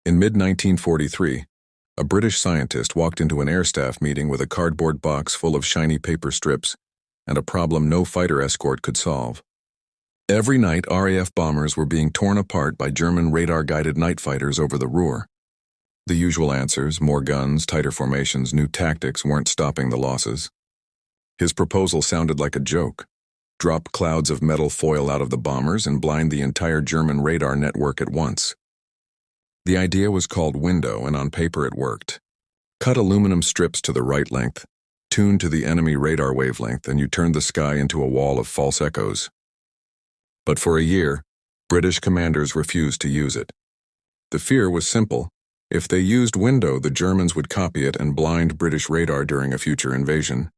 In mid-1943, a British scientist walked into an air staff meeting with a cardboard box full of shiny paper strips and a problem no fighter escort could solve. Every night, RAF bombers were being torn apart by German radar-guided night fighters over the Ruhr. The usual answers, more guns, tighter formations, new tactics, weren't stopping the losses. His proposal sounded like a joke. Drop clouds of metal foil out of the bombers and blind the entire German radar network at once. The idea was called window, and on paper it worked. Cut aluminum strips to the right length, tune to the enemy radar wavelength, and you turned the sky into a wall of false echoes. But for a year, British commanders refused to use it. The fear was simple. If they used window, the Germans would copy it and blind British radar during a future invasion.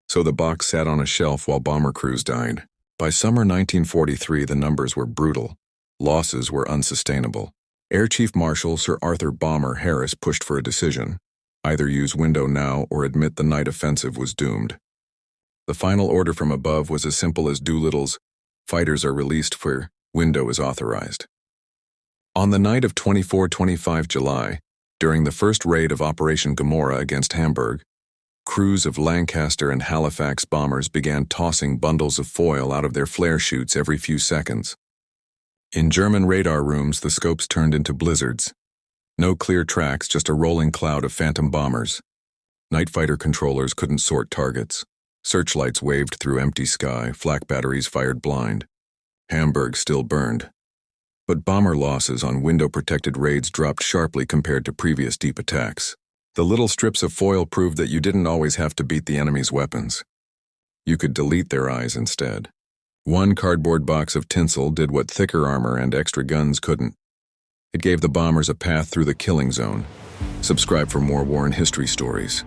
So the box sat on a shelf while bomber crews died. By summer 1943, the numbers were brutal. Losses were unsustainable. Air Chief Marshal Sir Arthur "Bomber" Harris pushed for a decision. Either use window now or admit the night offensive was doomed. The final order from above was as simple as Doolittle's "Fighters are released for window is authorized." On the night of 24-25 July, during the first raid of Operation Gomorrah against Hamburg, crews of Lancaster and Halifax bombers began tossing bundles of foil out of their flare chutes every few seconds. In German radar rooms, the scopes turned into blizzards. No clear tracks, just a rolling cloud of phantom bombers. Night fighter controllers couldn't sort targets. Searchlights waved through empty sky, flak batteries fired blind. Hamburg still burned. But bomber losses on window-protected raids dropped sharply compared to previous deep attacks. The little strips of foil proved that you didn't always have to beat the enemy's weapons. You could delete their eyes instead. One cardboard box of tinsel did what thicker armor and extra guns couldn't. It gave the bombers a path through the killing zone. Subscribe for more war and history stories.